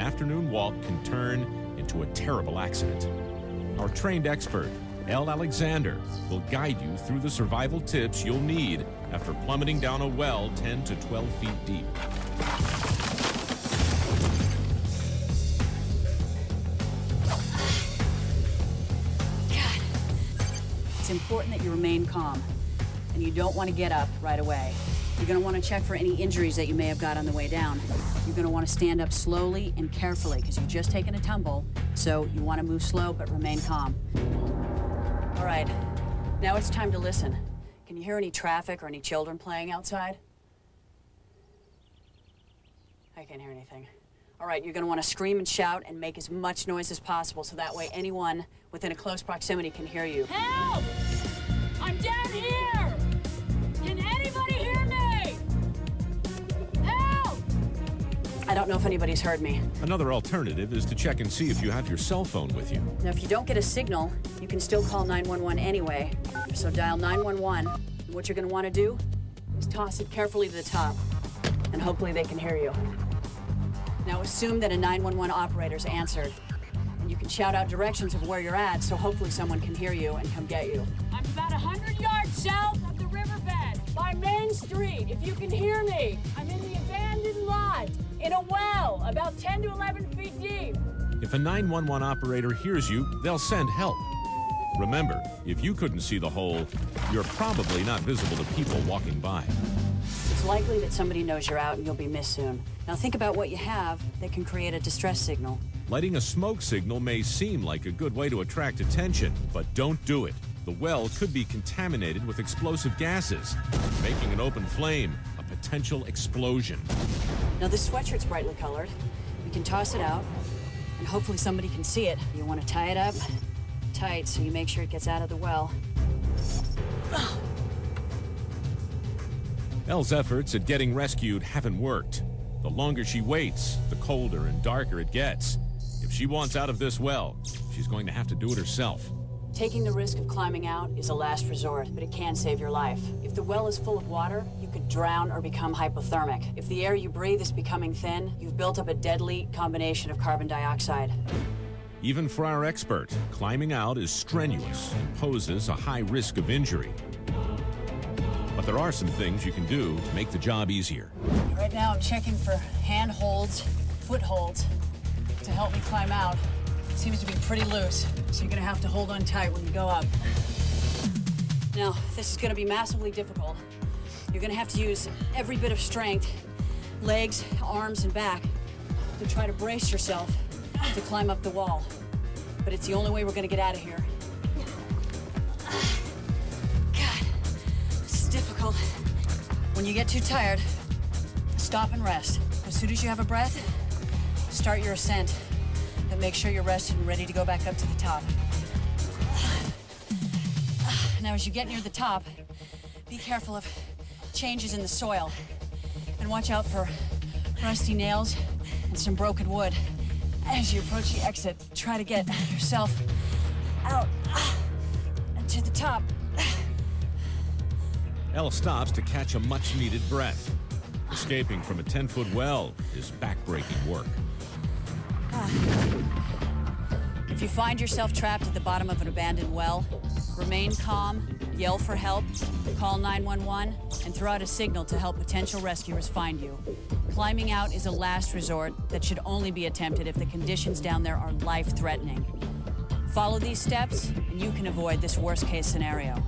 afternoon walk can turn into a terrible accident. Our trained expert, Elle Alexander, will guide you through the survival tips you'll need after plummeting down a well 10 to 12 feet deep. God. It's important that you remain calm, and you don't want to get up right away. You're going to want to check for any injuries that you may have got on the way down. You're going to want to stand up slowly and carefully because you've just taken a tumble, so you want to move slow but remain calm. All right, now it's time to listen. Can you hear any traffic or any children playing outside? I can't hear anything. All right, you're going to want to scream and shout and make as much noise as possible so that way anyone within a close proximity can hear you. Help! I'm down here! Can anybody hear me? Help! I don't know if anybody's heard me. Another alternative is to check and see if you have your cell phone with you. Now, if you don't get a signal, you can still call 911 anyway. So dial 911. What you're going to want to do is toss it carefully to the top, and hopefully they can hear you. Now, assume that a 911 operator's answered, and you can shout out directions of where you're at, so hopefully someone can hear you and come get you. I'm about 100 yards south of the riverbed by Main Street. If you can hear me, I'm in the abandoned lot in a well about 10 to 11 feet deep. If a 911 operator hears you, they'll send help. Remember, if you couldn't see the hole, you're probably not visible to people walking by. It's likely that somebody knows you're out and you'll be missed soon. Now think about what you have that can create a distress signal. Lighting a smoke signal may seem like a good way to attract attention, but don't do it. The well could be contaminated with explosive gases, making an open flame a potential explosion. Now this sweatshirt's brightly colored. You can toss it out, and hopefully somebody can see it. You want to tie it up tight so you make sure it gets out of the well. Elle's efforts at getting rescued haven't worked. The longer she waits, the colder and darker it gets. If she wants out of this well, she's going to have to do it herself. Taking the risk of climbing out is a last resort, but it can save your life. If the well is full of water, you could drown or become hypothermic. If the air you breathe is becoming thin, you've built up a deadly combination of carbon dioxide. Even for our expert, climbing out is strenuous and poses a high risk of injury. But there are some things you can do to make the job easier. Right now I'm checking for handholds, footholds to help me climb out. It seems to be pretty loose, so you're gonna have to hold on tight when you go up. Now, this is gonna be massively difficult. You're gonna have to use every bit of strength, legs, arms, and back, to try to brace yourself to climb up the wall. But it's the only way we're gonna get out of here. God, this is difficult. When you get too tired, stop and rest. As soon as you have a breath, start your ascent. But make sure you're rested and ready to go back up to the top. Now, as you get near the top, be careful of changes in the soil. And watch out for rusty nails and some broken wood. As you approach the exit, try to get yourself out and to the top. Elle stops to catch a much-needed breath. Escaping from a 10-foot well is back-breaking work. If you find yourself trapped at the bottom of an abandoned well, remain calm, yell for help, call 911, and throw out a signal to help potential rescuers find you. Climbing out is a last resort that should only be attempted if the conditions down there are life-threatening. Follow these steps, and you can avoid this worst-case scenario.